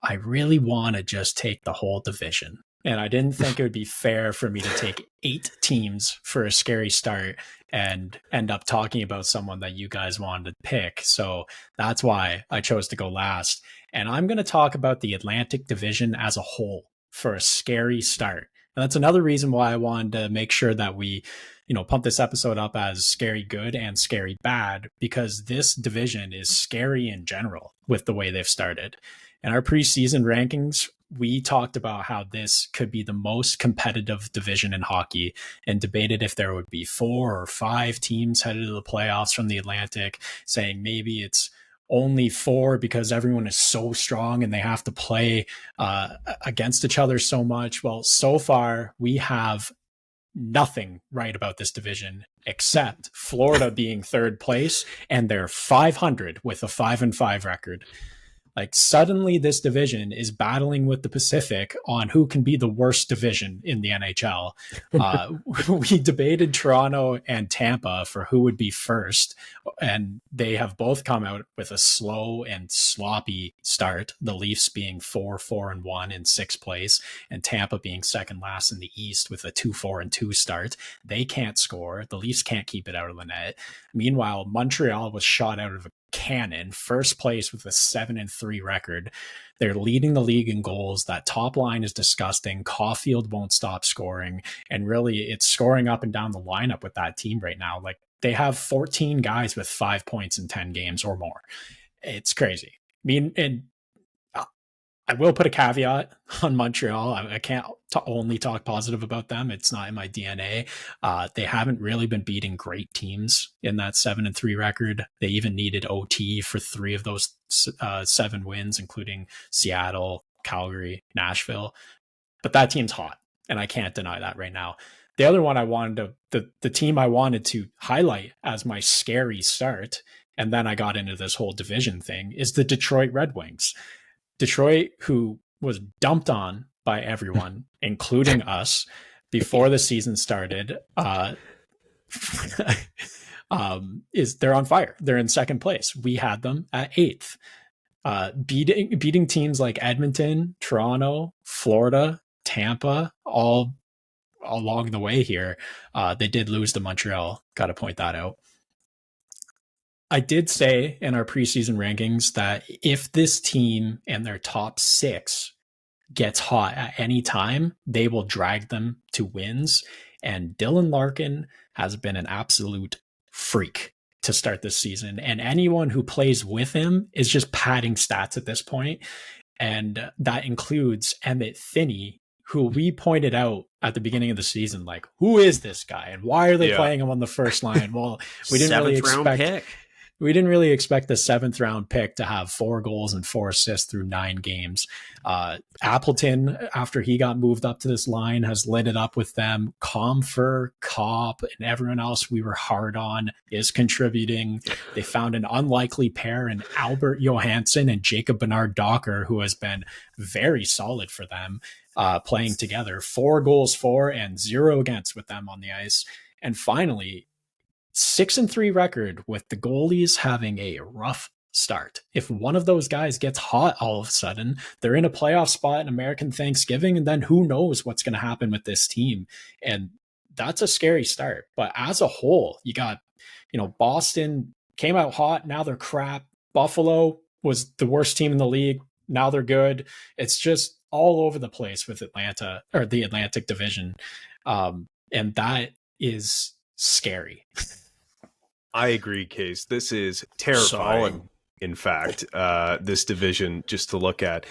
I really want to just take the whole division. And I didn't think it would be fair for me to take 8 teams for a scary start and end up talking about someone that you guys wanted to pick. So that's why I chose to go last. And I'm going to talk about the Atlantic Division as a whole for a scary start. And that's another reason why I wanted to make sure that we, pump this episode up as scary good and scary bad, because this division is scary in general with the way they've started. In our preseason rankings, we talked about how this could be the most competitive division in hockey and debated if there would be 4 or 5 teams headed to the playoffs from the Atlantic, saying maybe it's only 4 because everyone is so strong and they have to play against each other so much. Well, so far we have nothing right about this division except Florida being 3rd place, and they're 500 with a 5-5 record. Like, suddenly this division is battling with the Pacific on who can be the worst division in the NHL. We debated Toronto and Tampa for who would be first, and they have both come out with a slow and sloppy start. The Leafs being 4-4-1 in 6th place, and Tampa being second last in the East with a 2-4-2 start. They can't score. The Leafs can't keep it out of the net. Meanwhile, Montreal was shot out of a cannon, 1st place with a 7-3 record. They're leading the league in goals. That top line is disgusting. Caulfield won't stop scoring, and really it's scoring up and down the lineup with that team right now. Like, they have 14 guys with 5 points in 10 games or more. It's crazy. I mean, and I will put a caveat on Montreal. I can't only talk positive about them. It's not in my DNA. They haven't really been beating great teams in that 7-3 record. They even needed OT for 3 of those 7 wins, including Seattle, Calgary, Nashville. But that team's hot, and I can't deny that right now. The other one the team I wanted to highlight as my scary start, and then I got into this whole division thing, is the Detroit Red Wings. Detroit, who was dumped on by everyone, including us, before the season started. is they're on fire. They're in second place. We had them at 8th. Beating teams like Edmonton, Toronto, Florida, Tampa, all along the way here. They did lose to Montreal. Got to point that out. I did say in our preseason rankings that if this team and their top 6 gets hot at any time, they will drag them to wins. And Dylan Larkin has been an absolute freak to start this season. And anyone who plays with him is just padding stats at this point. And that includes Emmett Finney, who we pointed out at the beginning of the season, like, who is this guy and why are they playing him on the first line? Well, we didn't really expect we didn't really expect the 7th round pick to have 4 goals and 4 assists through 9 games. Appleton, after he got moved up to this line, has lit it up with them. Comfer, Kopp, and everyone else we were hard on is contributing. They found an unlikely pair in Albert Johansson and Jacob Bernard Docker, who has been very solid for them playing together. 4 goals for and 0 against with them on the ice. And finally, 6-3 record with the goalies having a rough start. If one of those guys gets hot all of a sudden, they're in a playoff spot in American Thanksgiving, and then who knows what's going to happen with this team. And that's a scary start. But as a whole, you got, Boston came out hot. Now they're crap. Buffalo was the worst team in the league. Now they're good. It's just all over the place with Atlanta, or the Atlantic Division. And that is scary. I agree, Case. This is terrifying. In fact, this division just to look at.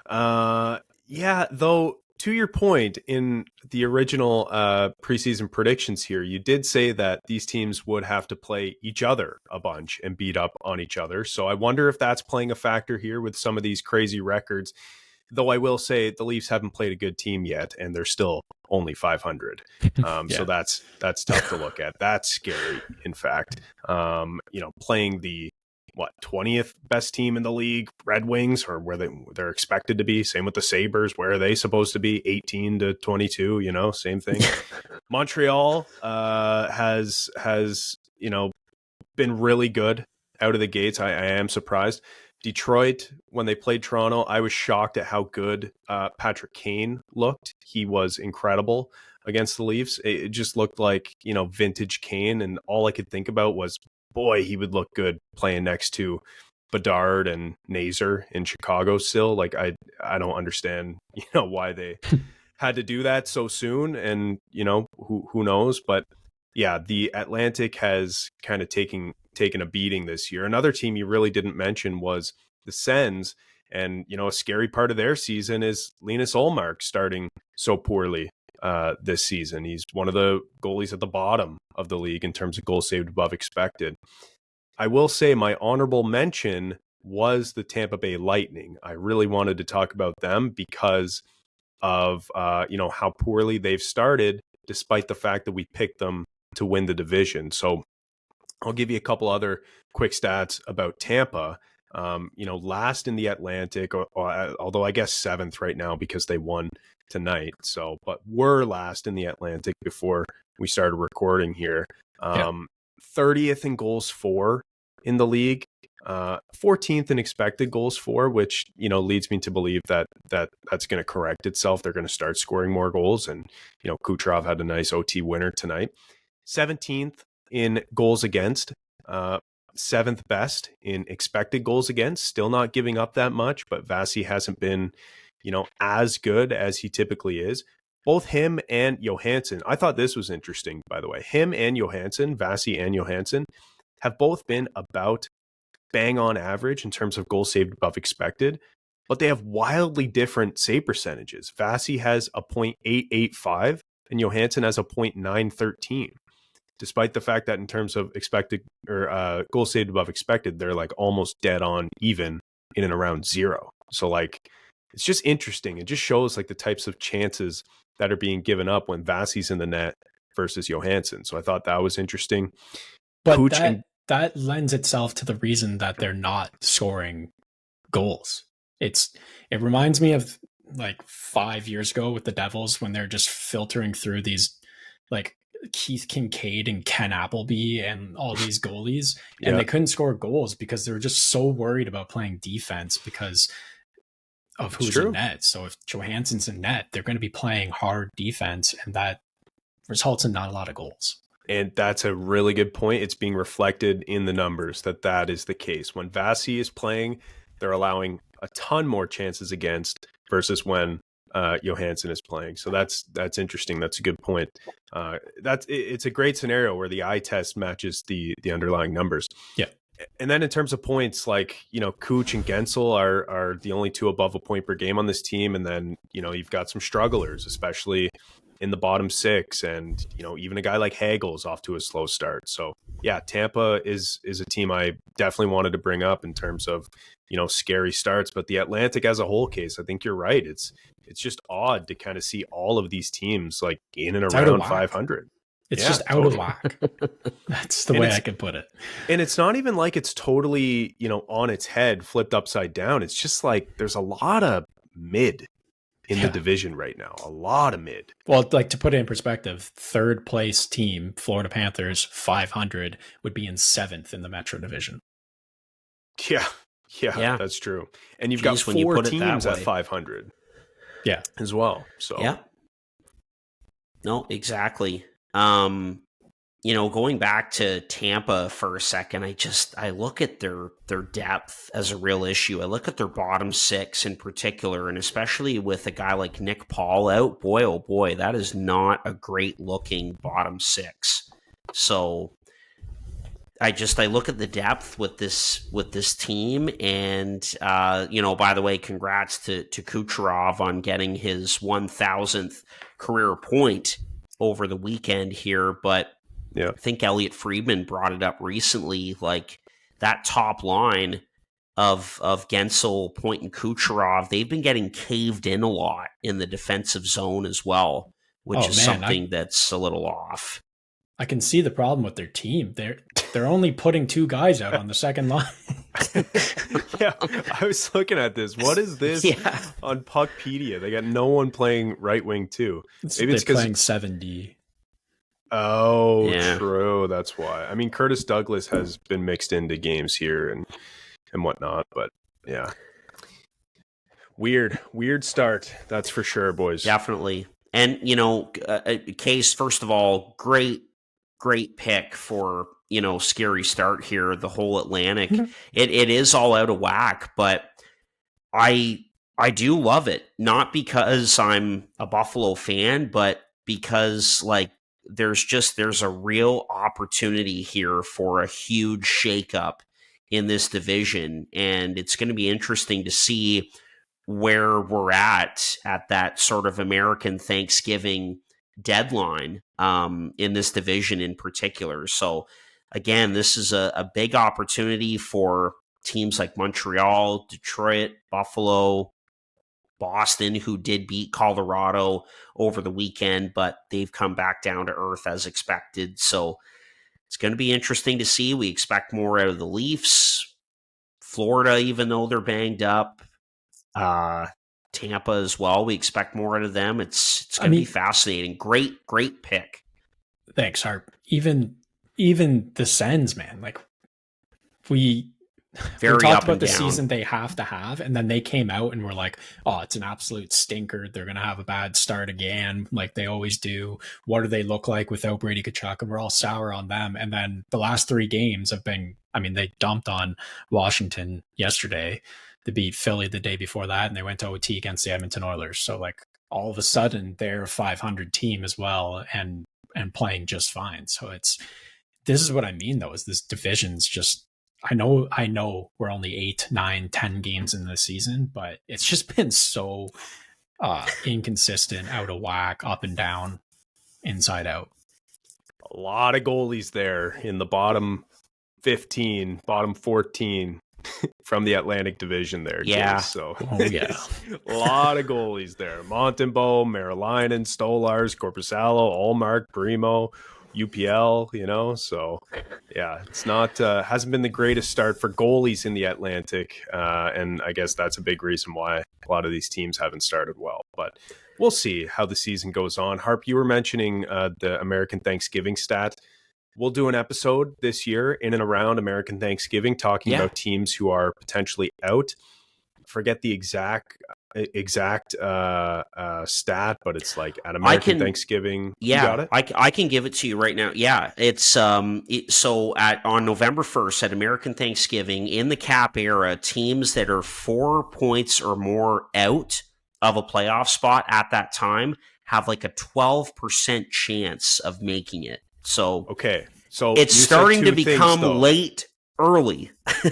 Though, to your point, in the original preseason predictions here, you did say that these teams would have to play each other a bunch and beat up on each other. So I wonder if that's playing a factor here with some of these crazy records. Though I will say the Leafs haven't played a good team yet, and they're still only 500. So that's tough to look at. That's scary, in fact. Playing the 20th best team in the league, Red Wings, or where they're expected to be. Same with the Sabres. Where are they supposed to be? 18 to 22. Same thing. Montreal has been really good out of the gates. I am surprised. Detroit, when they played Toronto, I was shocked at how good Patrick Kane looked. He was incredible against the Leafs. It just looked like, vintage Kane. And all I could think about was, boy, he would look good playing next to Bedard and Nazar in Chicago still. Like, I don't understand, why they had to do that so soon. And, who knows? But yeah, the Atlantic has kind of taken a beating this year. Another team you really didn't mention was the Sens. And, a scary part of their season is Linus Ullmark starting so poorly this season. He's one of the goalies at the bottom of the league in terms of goals saved above expected. I will say my honorable mention was the Tampa Bay Lightning. I really wanted to talk about them because of, how poorly they've started, despite the fact that we picked them to win the division. So I'll give you a couple other quick stats about Tampa. Last in the Atlantic, although I guess 7th right now because they won tonight. So, but we're last in the Atlantic before we started recording here. 30th in goals for in the league, 14th in expected goals for, which, leads me to believe that's going to correct itself. They're going to start scoring more goals. And, Kucherov had a nice OT winner tonight. 17th in goals against, 7th best in expected goals against, still not giving up that much, but Vasi hasn't been, as good as he typically is. Both him and Johansson, I thought this was interesting, by the way. Him and Johansson, Vasi and Johansson, have both been about bang on average in terms of goals saved above expected, but they have wildly different save percentages. Vasi has a .885 and Johansson has a .913. Despite the fact that in terms of expected or goals saved above expected, they're like almost dead on even in and around 0. So like, it's just interesting. It just shows like the types of chances that are being given up when Vasi's in the net versus Johansson. So I thought that was interesting. But that lends itself to the reason that they're not scoring goals. It reminds me of like 5 years ago with the Devils when they're just filtering through these like Keith Kincaid and Ken Appleby and all these goalies, and they couldn't score goals because they were just so worried about playing defense because of who's in net. So if Johansson's in net, they're going to be playing hard defense, and that results in not a lot of goals. And that's a really good point. It's being reflected in the numbers that is the case. When Vasi is playing, they're allowing a ton more chances against versus when Johansson is playing. So that's interesting. That's a good point. It's a great scenario where the eye test matches the underlying numbers. Yeah. And then in terms of points, like, Kuch and Gensel are the only two above a point per game on this team. And then, you've got some strugglers, especially in the bottom six. And, even a guy like Hagel is off to a slow start. So yeah, Tampa is a team I definitely wanted to bring up in terms of, scary starts. But the Atlantic as a whole case, I think you're right. It's just odd to kind of see all of these teams like in and around 500. It's just out of whack. That's the way I could put it. And it's not even like it's totally, on its head, flipped upside down. It's just like there's a lot of mid in the division right now. A lot of mid. Well, like, to put it in perspective, third place team, Florida Panthers, 500, would be in 7th in the Metro Division. Yeah, that's true. And you've got 4 teams at 500. Yeah, as well. So yeah. No, exactly. Going back to Tampa for a second, I look at their depth as a real issue. I look at their bottom six in particular, and especially with a guy like Nick Paul out, boy, oh boy, that is not a great looking bottom six. So I look at the depth with this team, and by the way, congrats to Kucherov on getting his 1,000th career point over the weekend here. But I think Elliot Friedman brought it up recently, like that top line of Gensel, Point, and Kucherov, they've been getting caved in a lot in the defensive zone as well, which is something that's a little off. I can see the problem with their team. They're only putting 2 guys out on the second line. Yeah, I was looking at this. What is this on Puckpedia? They got no one playing right wing too. Maybe it's playing 7D. Oh, true. That's why. I mean, Curtis Douglas has been mixed into games here and whatnot, but yeah. Weird start. That's for sure, boys. Definitely. And, Case, first of all, great pick for, scary start here, the whole Atlantic. Mm-hmm. It is all out of whack, but I do love it. Not because I'm a Buffalo fan, but because, like, there's a real opportunity here for a huge shakeup in this division. And it's going to be interesting to see where we're at that sort of American Thanksgiving deadline in this division in particular. So again, this is a big opportunity for teams like Montreal, Detroit, Buffalo, Boston, who did beat Colorado over the weekend, but they've come back down to earth as expected. So it's going to be interesting to see. We expect more out of the Leafs. Florida, even though they're banged up. Tampa as well. We expect more out of them. It's going to be fascinating. Great pick. Thanks, Harp. Even the Sens, man. Like, we talked about the season they have to have, and then they came out and were like, oh, it's an absolute stinker. They're going to have a bad start again, like they always do. What do they look like without Brady Tkachuk? And we're all sour on them. And then the last 3 games have been, they dumped on Washington yesterday. They beat Philly the day before that, and they went to OT against the Edmonton Oilers. So, like, all of a sudden, they're a 500 team as well, and playing just fine. So this is what I mean, though, is this division's just, I know we're only 8, 9, 10 games in the season, but it's just been so inconsistent, out of whack, up and down, inside out. A lot of goalies there in the bottom 15, bottom 14 from the Atlantic Division there. Yeah. James. So yeah. A lot of goalies there. Montembeault, Marilinen, Stolars, Corpusalo, Allmark, Primo, UPL, so yeah, it's not hasn't been the greatest start for goalies in the Atlantic, and I guess that's a big reason why a lot of these teams haven't started well. But but we'll see how the season goes on. Harp, you were mentioning the American Thanksgiving stat. We'll do an episode this year in and around American Thanksgiving talking about teams who are potentially out. Forget the exact stat, but it's like at American Thanksgiving. Yeah, you got it? I can give it to you right now. Yeah, it's so on November 1st at American Thanksgiving in the cap era, teams that are 4 points or more out of a playoff spot at that time have like a 12% chance of making it. So okay, so it's starting to become late early.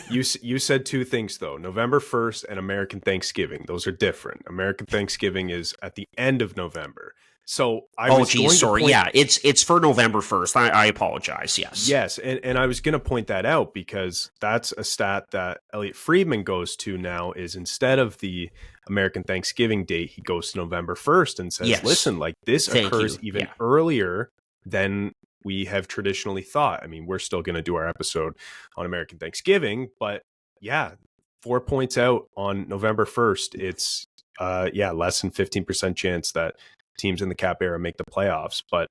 you said two things though. November 1st and American Thanksgiving. Those are different. American Thanksgiving is at the end of November. So it's for November 1st. I apologize. Yes, and I was going to point that out because that's a stat that Elliot Friedman goes to now. Is instead of the American Thanksgiving date, he goes to November 1st and says, "Listen, like this occurs even earlier than we have traditionally thought." I mean, we're still going to do our episode on American Thanksgiving, but 4 points out on November 1st. It's less than 15% chance that teams in the cap era make the playoffs. But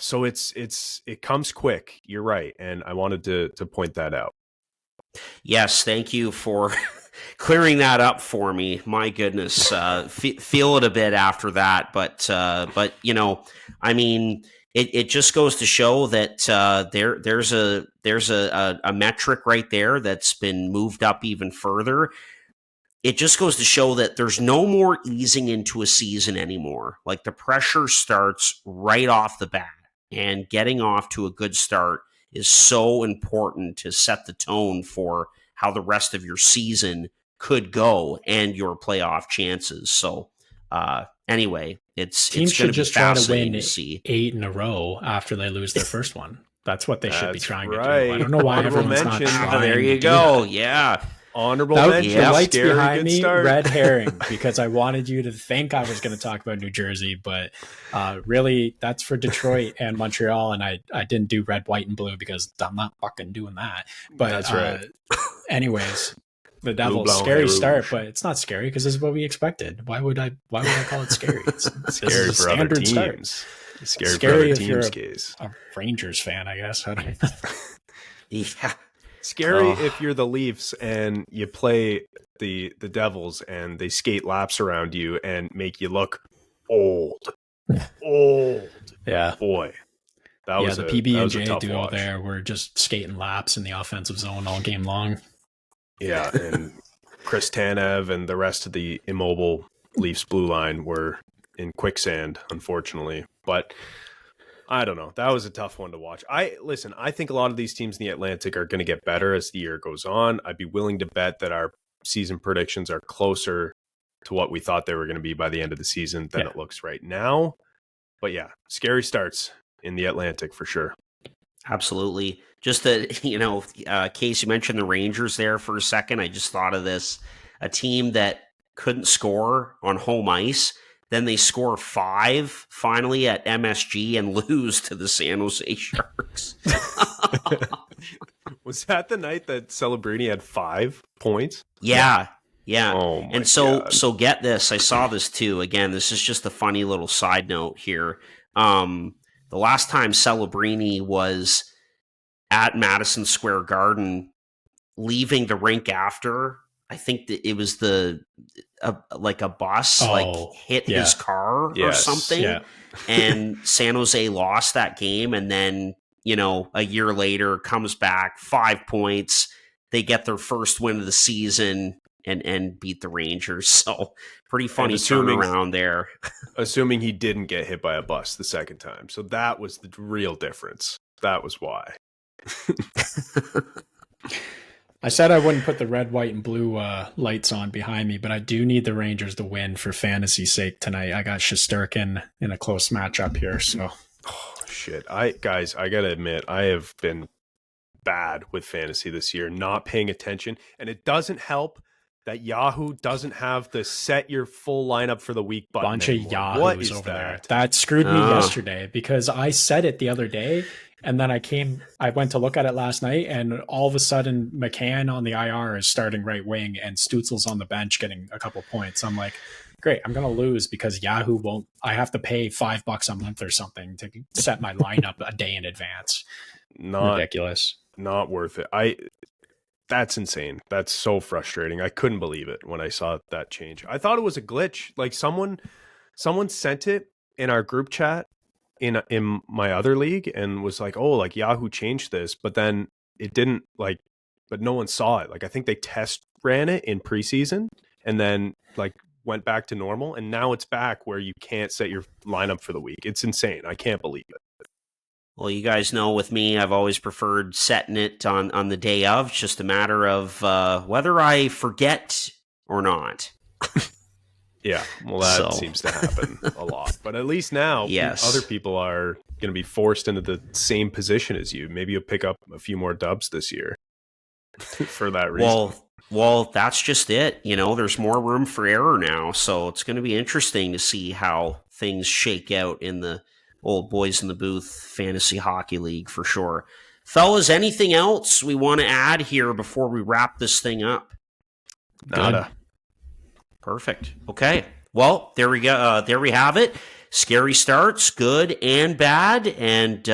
so it comes quick. You're right, and I wanted to point that out. Yes, thank you for clearing that up for me. My goodness, feel it a bit after that, but I mean. It just goes to show that there's a metric right there that's been moved up even further. It just goes to show that there's no more easing into a season anymore. Like the pressure starts right off the bat, and getting off to a good start is so important to set the tone for how the rest of your season could go and your playoff chances. So anyway, teams should just try to win 8 in a row after they lose their first one. That's what they should be trying to do. I don't know why everyone's not trying. There you go. Yeah. Honorable mention. The lights behind me, red herring, because I wanted you to think I was going to talk about New Jersey, but really that's for Detroit and Montreal, and I didn't do red, white, and blue because I'm not fucking doing that. But that's right. Anyways, the Devils, scary start, but it's not scary because this is what we expected. Why would I call it scary? It's scary for other teams. Scary for other teams' case. A Rangers fan, I guess. Yeah. Scary if you're the Leafs and you play the Devils and they skate laps around you and make you look old. Yeah. Boy. That was the PB&J duo there were just skating laps in the offensive zone all game long. Yeah, and Chris Tanev and the rest of the immobile Leafs blue line were in quicksand, unfortunately. But I don't know. That was a tough one to watch. I think a lot of these teams in the Atlantic are going to get better as the year goes on. I'd be willing to bet that our season predictions are closer to what we thought they were going to be by the end of the season than it looks right now. But scary starts in the Atlantic for sure. Absolutely. Just that, Case, you mentioned the Rangers there for a second. I just thought of this. A team that couldn't score on home ice. Then they score 5 finally at MSG and lose to the San Jose Sharks. Was that the night that Celebrini had 5 points? Yeah. Oh my and so get this. I saw this too. Again, this is just a funny little side note here. The last time Celebrini was at Madison Square Garden, leaving the rink after, I think that it was a bus hit his car or something, and San Jose lost that game. And then a year later comes back 5 points. They get their first win of the season and beat the Rangers. So pretty funny turnaround there. Assuming he didn't get hit by a bus the second time. So that was the real difference. That was why. I said I wouldn't put the red, white, and blue lights on behind me, but I do need the Rangers to win for fantasy's sake tonight. I got Shesterkin in a close matchup here. So, shit. I gotta admit, I have been bad with fantasy this year, not paying attention, and it doesn't help that Yahoo doesn't have the set your full lineup for the week button. Bunch of Yahoos over there. That screwed me yesterday because I said it the other day. And then I went to look at it last night, and all of a sudden McCann on the IR is starting right wing and Stutzel's on the bench getting a couple points. I'm like, great, I'm going to lose because Yahoo won't, I have to pay $5 a month or something to set my lineup a day in advance. Ridiculous. Not worth it. That's insane. That's so frustrating. I couldn't believe it when I saw that change. I thought it was a glitch. Like someone sent it in our group chat in my other league and was like, "Oh, like Yahoo changed this," but then it didn't but no one saw it. Like I think they test ran it in preseason and then like went back to normal, and now it's back where you can't set your lineup for the week. It's insane. I can't believe it. Well, you guys know with me, I've always preferred setting it on the day of. It's just a matter of whether I forget or not. Yeah, well, that seems to happen a lot. But at least now, yes, other people are going to be forced into the same position as you. Maybe you'll pick up a few more dubs this year for that reason. Well, that's just it. You know, there's more room for error now. So it's going to be interesting to see how things shake out in the old Boys in the Booth Fantasy Hockey League for sure. Fellas, anything else we want to add here before we wrap this thing up? Nada. Perfect. Okay. Well, there we go. There we have it. Scary starts, good and bad. And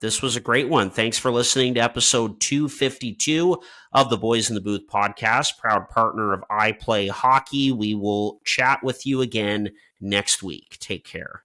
this was a great one. Thanks for listening to episode 252 of the Boys in the Booth podcast, proud partner of I Play Hockey. We will chat with you again next week. Take care.